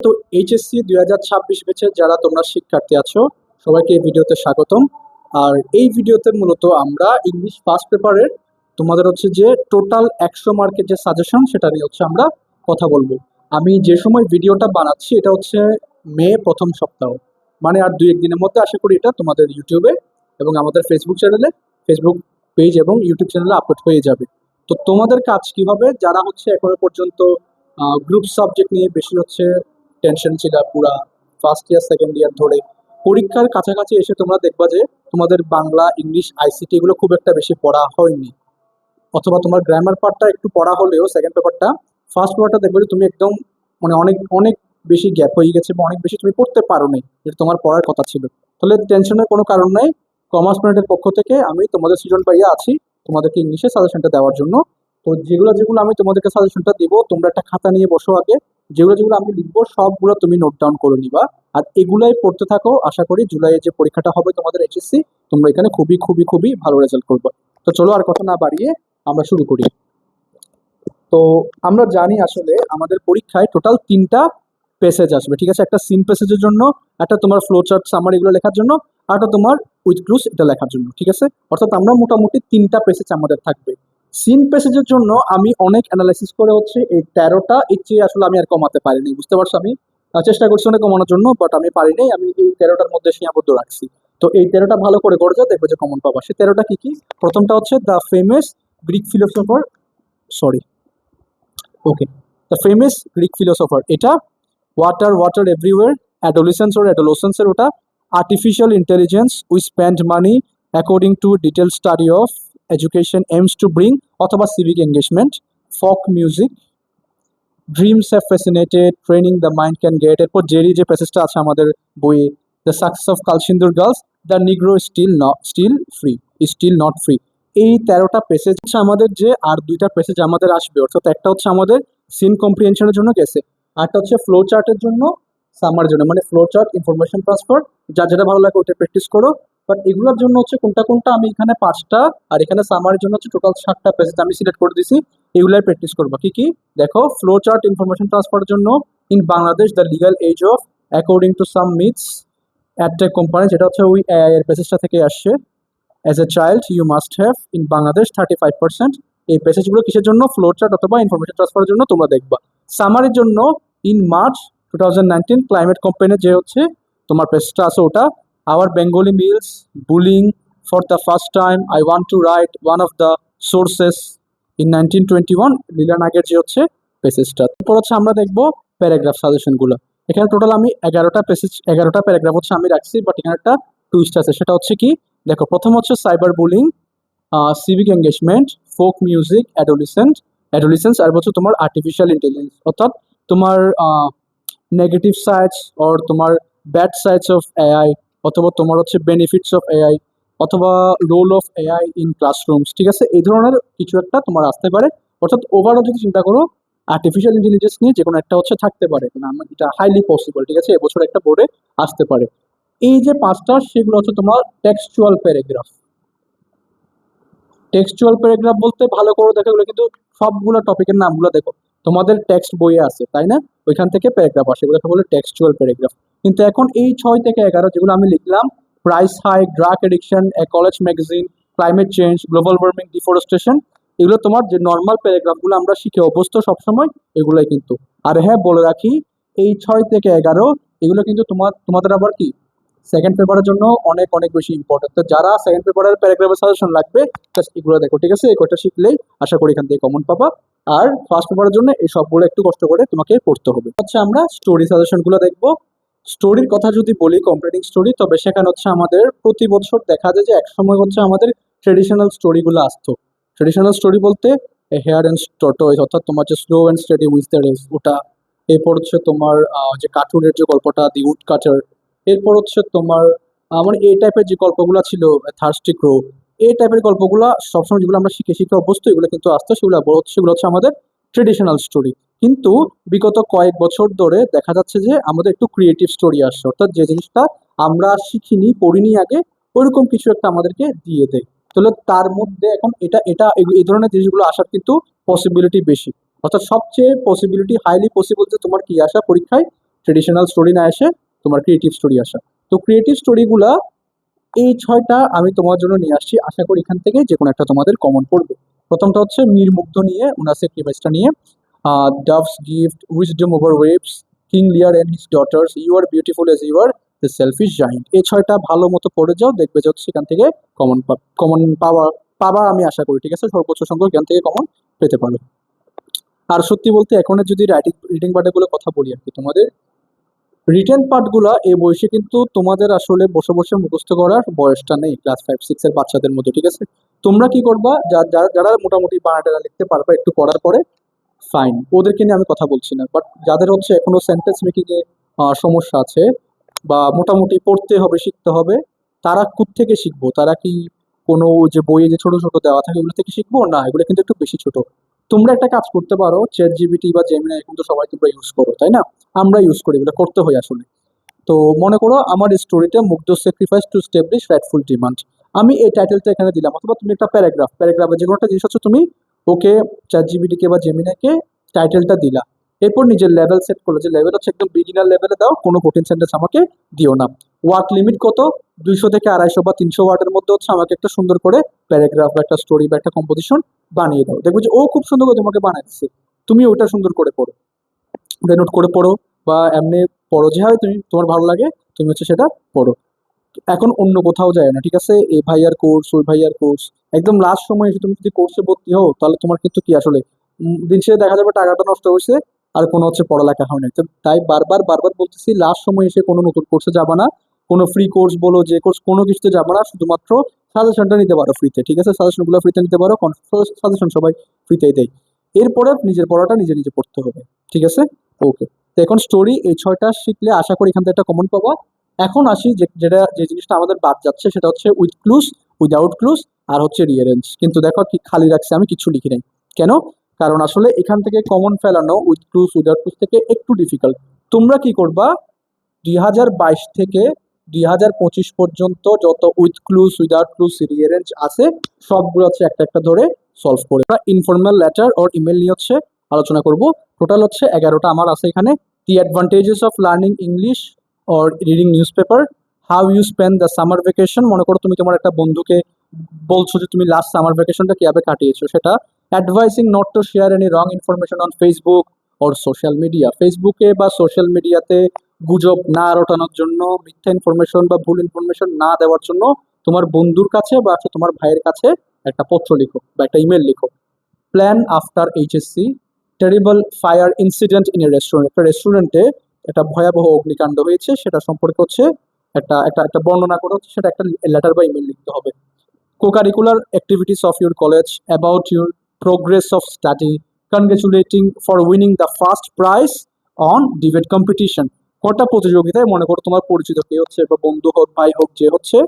তো এইচএসসি 2026 ব্যাচের যারা তোমরা শিক্ষার্থী আছো, সবাইকে এই ভিডিওতে স্বাগতম। আর এই ভিডিওতে মূলত আমরা ইংলিশ ফার্স্ট পেপারের তোমাদের হচ্ছে যে টোটাল 100 মার্কের যে সাজেশন সেটা নিয়ে হচ্ছে আমরা কথা বলবো। আমি যে সময় ভিডিওটা বানাচ্ছি এটা হচ্ছে মে প্রথম সপ্তাহ, মানে আর 2-1 দিনের মধ্যে আশা করি এটা তোমাদের ইউটিউবে এবং আমাদের ফেসবুক চ্যানেলে, ফেসবুক পেজ এবং ইউটিউব চ্যানেলে আপলোড হয়ে যাবে। তো তোমাদের কাজ কি হবে, যারা হচ্ছে এখনো পর্যন্ত গ্রুপ সাবজেক্ট নিয়ে বেশি হচ্ছে টেনশন ছিল পুরা ফার্স্ট ইয়ার সেকেন্ড ইয়ার ধরে, পরীক্ষার কাছাকাছি এসে তোমরা দেখবা যে তোমাদের বাংলা ইংলিশ আইসিটি এগুলো খুব একটা বেশি পড়া হয়নি, অথবা তোমার গ্রামার পার্টটা একটু পড়া হলেও সেকেন্ড পেপারটা ফার্স্ট পেপারটা দেখবে যে তুমি একদম মানে অনেক অনেক বেশি গ্যাপ হয়ে গেছে বা অনেক বেশি তুমি পড়তে পারো নি, যেটা তোমার পড়ার কথা ছিল। তাহলে টেনশনের কোনো কারণ নাই। কমার্স পয়েন্টের পক্ষ থেকে আমি তোমাদের সৃজন ভাইয়া আছি তোমাদেরকে ইংলিশে সাজেশনটা দেওয়ার জন্য। তো যেগুলো যেগুলো আমি তোমাদেরকে সাজেশনটা দিব, তোমরা একটা খাতা নিয়ে বসো আগে, যেগুলো যেগুলো আমি লিখবো সবগুলো তুমি নোট ডাউন করে নিবা। আর এগুলাই পড়তে থাকো, আশা করি জুলাইয়ে যে পরীক্ষাটা হবে তোমাদের এইচএসসি, তোমরা এখানে খুবই খুবই খুবই ভালো রেজাল্ট করবে। তো চলো আর কথা না বাড়িয়ে আমরা শুরু করি। তো আমরা জানি আসলে আমাদের পরীক্ষায় টোটাল 3টা প্যাসেজ আসবে, ঠিক আছে? একটা সিন প্যাসেজের জন্য, একটা তোমার ফ্লো চার্ট সামারি এগুলো লেখার জন্য, আর একটা তোমার উইথ ক্লুজ এটা লেখার জন্য, ঠিক আছে? অর্থাৎ আমরা মোটামুটি 3টা প্যাসেজ আমাদের থাকবে। সিন প্যাসেজের জন্য আমি অনেক অ্যানালাইসিস করে হচ্ছে এই 13টা, এর চেয়ে আসলে আমি আর কমাতে পারিনি, বুঝতে পারছো? আমি চেষ্টা করছি অনেক কমানোর জন্য, বাট আমি পারিনি, আমি এই 13টার মধ্যে সীমাবদ্ধ রাখছি। তো এই 13টা ভালো করে করে যাও, দেখবে যে কমন পাবা। সেই 13টা কি কি? প্রথমটা হচ্ছে the famous Greek philosopher, sorry, okay, the famous Greek philosopher, এটা water water everywhere, adolescence or অ্যাডোলেসেন্সের ওটা, artificial intelligence, we spend money according to detail study of education aims to bring, অথবা civic engagement, folk music, dreams have fascinated, training the mind can get. এরপর জেরি যে প্যাসেজটা আছে আমাদের বইয়ে, the success of Kalsindur girls, the negro still not free. এই 13টা প্যাসেজ হচ্ছে আমাদের যে, আর 2টা প্যাসেজ আমাদের আসবে, অর্থাৎ একটা হচ্ছে আমাদের সিন কম্প্রিহেনশনের জন্য গেছে, আরটা হচ্ছে ফ্লো চার্টের জন্য, সামার জন্য, মানে ফ্লো চার্ট ইনফরমেশন ট্রান্সফার, যা যেটা ভালো লাগে ওটা প্র্যাকটিস করো। বাট এগুলোর জন্য হচ্ছে কোনটা কোনটা আমি এখানে 5টা, আর এখানে সামারের জন্য হচ্ছে টোটাল 7টা প্যাসেজ আমি সিলেক্ট করে দিছি, এগুলাই প্র্যাকটিস করবা। কি কি দেখো, ফ্লো চার্ট ইনফরমেশন ট্রান্সফারের জন্য, in Bangladesh the legal age of according to some myths adtech company, যেটা হচ্ছে ওই এআই এর প্যাসেজটা থেকে আসছে। As a child you must have in Bangladesh 35%। এই প্যাসেজগুলো কিসের জন্য? ফ্লো চার্ট অথবা ইনফরমেশন ট্রান্সফারের জন্য তোমরা দেখবা। সামারির জন্য, ইন মার্চ 2019 ক্লাইমেট কোম্পানির যে হচ্ছে তোমার প্যাসেজটা আছে ওটা, our Bengali mills bulling for the first time, I want to write one of the sources in 1921, Leela নাগের যে হচ্ছে প্যাসেজটা। তারপর হচ্ছে আমরা দেখবো প্যারাগ্রাফ সাজেশনগুলো। এখানে টোটাল আমি 11টা প্যাসেজ, 11টা প্যারাগ্রাফ হচ্ছে আমি রাখছি, বাট এখানে একটা টুইস্ট আছে। সেটা হচ্ছে কি দেখো, প্রথম হচ্ছে cyber bullying, civic engagement, folk music, adolescence, আর হচ্ছে তোমার আর্টিফিশিয়াল ইন্টেলিজেন্স, অর্থাৎ তোমার নেগেটিভ সাইডস অর তোমার ব্যাড সাইডস অফ এআই, অথবা তোমার হচ্ছে বেনিফিটস অফ এআই, অথবা role of AI in classrooms, ঠিক আছে? এই ধরনের কিছু একটা তোমার আসতে পারে। অর্থাৎ ওভারঅল যদি চিন্তা করো, আর্টিফিশিয়াল ইন্টেলিজেন্স নিয়ে যে কোনো একটা হচ্ছে থাকতে পারে, মানে এটা হাইলি পসিবল, ঠিক আছে? এবছর একটা বোর্ডে আসতে পারে। এই যে 5টা, সেগুলো হচ্ছে তোমার টেক্সচুয়াল প্যারাগ্রাফ। টেক্সচুয়াল প্যারাগ্রাফ বলতে ভালো করে দেখো, এগুলো কিন্তু সবগুলো টপিকের নামগুলো দেখো তোমাদের টেক্সট বইয়ে আছে, তাই না? ওইখান থেকে প্যারাগ্রাফ আসে, এগুলো বলে টেক্সচুয়াল প্যারাগ্রাফ। কিন্তু এখন এই 6 থেকে 11 যেগুলো আমি লিখলাম, price hike, drug addiction, a college magazine, climate change, global warming, deforestation, এগুলো তোমার যে নর্মাল প্যারাগ্রাফগুলো আমরা শিখে অভ্যস্ত সবসময়, এগুলোই কিন্তু। আর হ্যাঁ, বলে রাখি, এই 6 থেকে 11 এগুলো কিন্তু তোমাদের আবার কি সেকেন্ড পেপারের জন্য অনেক অনেক বেশি ইম্পর্টেন্ট। তো যারা সেকেন্ড পেপারের প্যারাগ্রাফের সাজেশন লাগবে, জাস্ট এগুলো দেখো, ঠিক আছে? এই কয়টা শিখলেই আশা করি এখান থেকে কমন পাবা। আর ফার্স্ট পেপারের জন্য এই সবগুলো একটু কষ্ট করে তোমাকে পড়তে হবে। হচ্ছে আমরা স্টোরি সাজেশনগুলো দেখবো। স্টোরির কথা যদি বলি, কম্পিটিং স্টোরি, তবে সেখানে হচ্ছে আমাদের প্রতি বছর দেখা যায় যে একসময় হচ্ছে আমাদের ট্রেডিশনাল স্টোরিগুলো আসতো। ট্রেডিশনাল স্টোরি বলতে হেয়ার অ্যান্ড টর্টয়েস, অর্থাৎ তোমার যে slow and steady with the race, ওটা। এরপর হচ্ছে তোমার যে কার্টুনের যে গল্পটা, দি উড কাটার। এরপর হচ্ছে তোমার মানে এই টাইপের যে গল্পগুলো ছিল, থার্স্টি ক্রো, এই টাইপের গল্পগুলো সবসময় যেগুলো আমরা শিখে শিখে অভ্যস্ত, এগুলো কিন্তু আসতো, সেগুলো হচ্ছে আমাদের ট্রেডিশনাল স্টোরি। কিন্তু বিগত কয়েক বছর ধরে দেখা যাচ্ছে যে আমাদের একটু ক্রিয়েটিভ স্টোরি আসছে, অর্থাৎ যে জিনিসটা আমরা শিখিনি, পড়িনি আগে, ওইরকম কিছু একটা আমাদেরকে দিয়ে দেয়। তাহলে তার মধ্যে এখন এটা এটা এই ধরনের জিনিসগুলো আসার কিন্তু পসিবিলিটি বেশি, অর্থাৎ সবচেয়ে পসিবিলিটি হাইলি পসিবল যে তোমার কি আসা পরীক্ষায় ট্রেডিশনাল স্টোরি না এসে তোমার ক্রিয়েটিভ স্টোরি আসা। তো ক্রিয়েটিভ স্টোরিগুলা এই 6টা আমি তোমার জন্য নিয়ে আসছি, আশা করি এখান থেকে যে কোনো একটা তোমাদের কমন পড়বে। প্রথমটা হচ্ছে মীর মুগ্ধ নিয়ে, ওনার স্যাক্রিফাইসটা নিয়ে, dove's gift, wisdom over waves, king Lear and his daughters, you are beautiful as you are, the selfish giant. এই 6টা ভালো মতো পড়ে যাও, দেখবে যে হচ্ছে এখান থেকে কমন পাওয়া পাবা আমি আশা করি, ঠিক আছে? সর্বোচ্চ সংখ্যক এখান থেকে কমন পেতে পারো। আর সত্যি বলতে এখনের যদি রিডিং পার্টগুলো কথা বলি আর কি, তোমাদের রিটেন পার্টগুলো এই বয়সে কিন্তু তোমাদের আসলে বসে বসে মুখস্থ করার বয়সটা নেই, ক্লাস 5-6 এর বাচ্চাদের মতো, ঠিক আছে? তোমরা কি করবা, যারা মোটামুটি বানানটা লিখতে পারবা একটু পড়ার পরে, ফাইন, ওদেরকে নিয়ে আমি কথা বলছি না। বাট যাদের হচ্ছে এখনো সেন্টেন্স মেকিং এ সমস্যা আছে বা মোটামুটি পড়তে হবে শিখতে হবে, তারা থেকে শিখবো? তারা কি কোনো ওই যে বইয়ে যে ছোট ছোট দেওয়া থাকে এগুলো থেকে শিখবো? না, এগুলো কিন্তু একটু বেশি ছোট। তোমরা একটা কাজ করতে পারো, চ্যাট জিপিটি বা জেমিনাই এখন তো সবাই তোমরা ইউজ করো, তাই না? আমরা ইউজ করি, এগুলো করতে হয় আসলে। তো মনে করো আমার স্টোরিতে মুগ্ধ স্যাক্রিফাইস টু স্টেবলিশ রাইটফুল ডিমান্ড, আমি এই টাইটেলটা এখানে দিলাম, অথবা তুমি একটা প্যারাগ্রাফে যে কোনো একটা জিনিস হচ্ছে তুমি ওকে চ্যাট জিপিটিকে বা জেমিনাইকে টাইটেলটা দিলা, এরপর নিজের লেভেল সেট করলো যে লেভেল হচ্ছে একদম বিগিনার লেভেলে দাও, কোনো কঠিন সেন্টেন্স আমাকে দিও না। ওয়ার্ড লিমিট কত? 200 থেকে 250 বা 300 ওয়ার্ডের মধ্যে হচ্ছে আমাকে একটা সুন্দর করে প্যারাগ্রাফ বা একটা স্টোরি বা একটা কম্পোজিশন বানিয়ে দাও। দেখবো যে ও খুব সুন্দর করে তোমাকে বানাই দিচ্ছে, তুমি ওটা সুন্দর করে পড়ো, ওটা নোট করে পড়ো বা এমনি পড়ো, যেভাবে তুমি তোমার ভালো লাগে তুমি হচ্ছে সেটা পড়ো। এখন অন্য কোথাও যায় না, ঠিক আছে? এই ভাইয়ার কোর্স, ওই ভাইয়ার কোর্স, একদম লাস্ট সময় এসে তুমি যদি কোর্সে ভর্তি হও তাহলে তোমার কিন্তু কি আসলে দিন শেষে দেখা যাবে টাকাটা নষ্ট হয়েছে, আর কোনো হচ্ছে পড়ালেখা হয় না। তো তাই বারবার বারবার বলতেছি, লাস্ট সময় এসে কোনো নতুন কোর্সে যাবা না, কোনো ফ্রি কোর্স বলো যে কোর্স, কোনো কিছুতে যাবা না, শুধুমাত্র সাজেশনটা নিতে পারো ফ্রিতে, ঠিক আছে? সাজেশনগুলো ফ্রিতে নিতে পারো, সাজেশন সবাই ফ্রিতেই দেয়। এরপরে নিজের পড়াটা নিজে নিজে পড়তে হবে, ঠিক আছে? ওকে। তো এখন স্টোরি এই 6টা শিখলে আশা করি এখান থেকে একটা কমন পাবা। এখন আসি যে জিনিসটা আমাদের বাদ যাচ্ছে, সেটা হচ্ছে উইথ ক্লুজ, উইদাউট ক্লুজ, আর হচ্ছে রিয়ারেঞ্জ। কিন্তু দেখো কি খালি রাখছে, আমি কিছু লিখি নাই। কেন? কারণ আসলে এখান থেকে কমন ফেলানো উইথ ক্লুজ উইদাউট ক্লুজ থেকে একটু ডিফিকাল্ট। তোমরা কি করবা, 2022 থেকে 2025 পর্যন্ত যত with clues without clues rearrange আছে সবগুলো হচ্ছে একটা একটা ধরে সলভ করে ইনফর্মাল লেটার অর ইমেল নিয়ে হচ্ছে আলোচনা করব। টোটাল হচ্ছে 11টা আমার আছে এখানে। The advantages of learning English or reading newspaper, how you spend the summer vacation, মনে করো তুমি তোমার একটা বন্ধুকে বলছো যে তুমি লাস্ট সামার ভ্যাকেশনটা কিভাবে কাটিয়েছো সেটা। Advising not to share any wrong information on Facebook or social media, ফেসবুকে বা সোশ্যাল মিডিয়াতে গুজব না রটানোর জন্য, মিথ্যা ইনফরমেশন বা ভুল ইনফরমেশন না দেওয়ার জন্য তোমার বন্ধুর কাছে বা হচ্ছে তোমার ভাইয়ের কাছে একটা পত্র লিখো বা একটা ইমেল লিখো। Plan after HSC, terrible fire incident in a restaurant, একটা রেস্টুরেন্টে একটা ভয়াবহ অগ্নিকাণ্ড হয়েছে, সেটা সম্পর্কে হচ্ছে একটা একটা একটা বর্ণনা করে হচ্ছে সেটা একটা লেটার বা ইমেল লিখতে হবে। co-curricular activities of your college, about your progress of study, congratulating for winning the first prize on debate competition, কটা প্রতিযোগিতায় মনে করো তোমার পরিচিত কে হচ্ছে বা বন্ধু হোক ভাই হোক যে হচ্ছে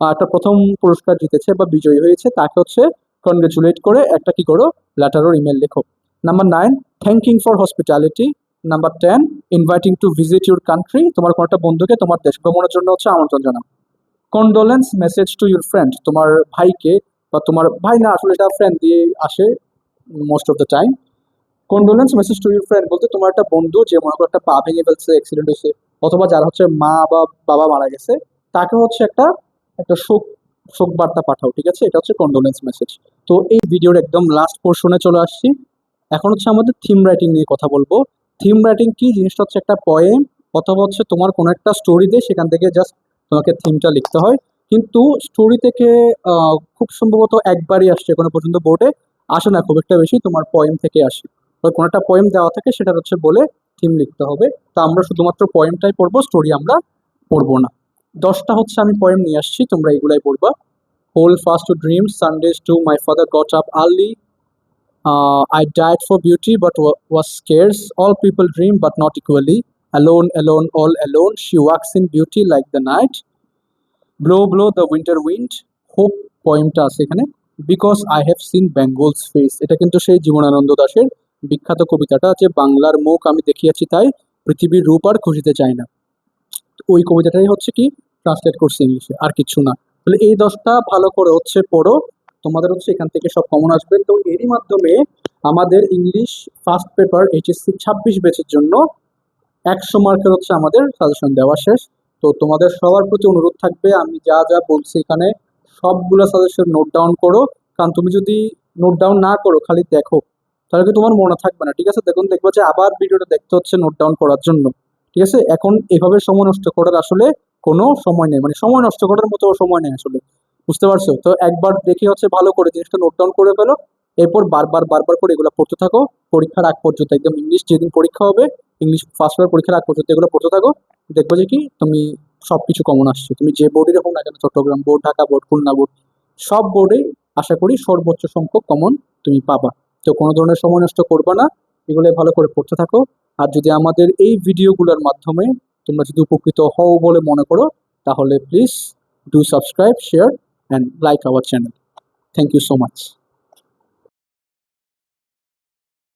একটা প্রথম পুরস্কার জিতেছে বা বিজয়ী হয়েছে, তাকে হচ্ছে কনগ্রেচুলেট করে একটা কি করো, লেটার ও ইমেল লেখো। Number 9, thanking for hospitality. Number 10, inviting to visit your country, তোমার কোনো একটা বন্ধুকে তোমার দেশ ভ্রমণের জন্য হচ্ছে আমন্ত্রণ জানাও। Condolence message to your friend, তোমার ভাইকে বা তোমার ভাই না আসলে এটা ফ্রেন্ড দিয়ে আসে most of the time. Condolence message to your friend বলতে তোমার একটা বন্ধু যে মনে করো একটা পা ভেঙে ফেলছে, অ্যাক্সিডেন্ট হয়েছে, অথবা যারা হচ্ছে মা বা বাবা মারা গেছে, তাকে হচ্ছে একটা একটা শোক শোক বার্তা পাঠাও, ঠিক আছে? এটা হচ্ছে কন্ডোলেন্স মেসেজ। তো এই ভিডিওর একদম লাস্ট পোর্শনে চলে আসছি। এখন হচ্ছে আমাদের থিম রাইটিং নিয়ে কথা বলবো। থিম রাইটিং কি জিনিসটা হচ্ছে একটা পয়েম অথবা হচ্ছে তোমার কোনো একটা স্টোরি দিয়ে সেখান থেকে জাস্ট তোমাকে থিমটা লিখতে হয়। কিন্তু স্টোরি থেকে খুব সম্ভবত একবারই আসছে এখনো পর্যন্ত বোর্ডে, আসে না খুব একটা বেশি, তোমার পয়েম থেকে আসে। কোনো একটা পয়েম দেওয়া থাকে সেটা হচ্ছে বলে থিম লিখতে হবে। তা আমরা শুধুমাত্র পয়েমটাই পড়বো, স্টোরি আমরা পড়বো না। 10টা হচ্ছে আমি পয়েম নিয়ে আসছি, তোমরা এগুলাই পড়বা। Whole fast to dreams, Sundays to my father got up early, I died for beauty but was scarce. All people dream but not equally. Alone, alone, all alone. She walks in beauty like the night. Blow, blow the winter wind. Hope poemটা আছে এখানে। Because I have seen Bengal's face. এটা কিন্তু সেই জীবনানন্দ দাশের বিখ্যাত কবিতাটা, যে বাংলার মুখ আমি দেখিয়াছি তাই পৃথিবীর রূপ আর খুঁজিতে চাই না। ওই কবিতাটাই হচ্ছে কি ট্রান্সলেট করছি ইংলিশে, আর কিছু না। তাহলে এই 10টা ভালো করে হচ্ছে পড়ো, তোমাদের হচ্ছে এখান থেকে সব কমন আসবে। তো এরই মাধ্যমে আমাদের ইংলিশ ফার্স্ট পেপার এইচএসসি 26 ব্যাচের জন্য 100 মার্কের হচ্ছে আমাদের সাজেশন দেওয়া শেষ। তো তোমাদের সবার প্রতি অনুরোধ থাকবে, আমি যা যা বলছি এখানে সবগুলো সাজেশন নোট ডাউন করো। কারণ তুমি যদি নোট ডাউন না করো, খালি দেখো, তাহলে কি তোমার মনে থাকবে না। ঠিক আছে, দেখবা যে আবার ভিডিওটা দেখতে হচ্ছে নোট ডাউন করার জন্য। ঠিক আছে, এখন এভাবে সময় নষ্ট করার আসলে কোনো সময় নেই, মানে সময় নষ্ট করার মতো সময় নেই আসলে। বুঝতে পারছো তো? একবার দেখে হচ্ছে ভালো করে জিনিসটা নোট ডাউন করে ফেলো, এরপর বারবার বারবার করে এগুলো পড়তে থাকো। পরীক্ষার আগ পর্যন্ত, একদম ইংলিশ যেদিন পরীক্ষা হবে, ইংলিশ ফার্স্ট পেপার পরীক্ষার আগ পর্যন্ত এগুলো পড়তে থাকো। দেখবে যে কি তুমি সবকিছু কমন আসছে। তুমি যে বোর্ডের হোক না কেন, Chattogram board, Dhaka board, Khulna board, সব বোর্ডেই আশা করি সর্বোচ্চ সংখ্যক কমন তুমি পাবা। তো কোনো ধরনের সময় নষ্ট করবা না, এগুলো ভালো করে পড়তে থাকো। আর যদি আমাদের এই ভিডিওগুলোর মাধ্যমে তোমরা যদি উপকৃত হও বলে মনে করো, তাহলে please do subscribe, share and like our channel. Thank you so much.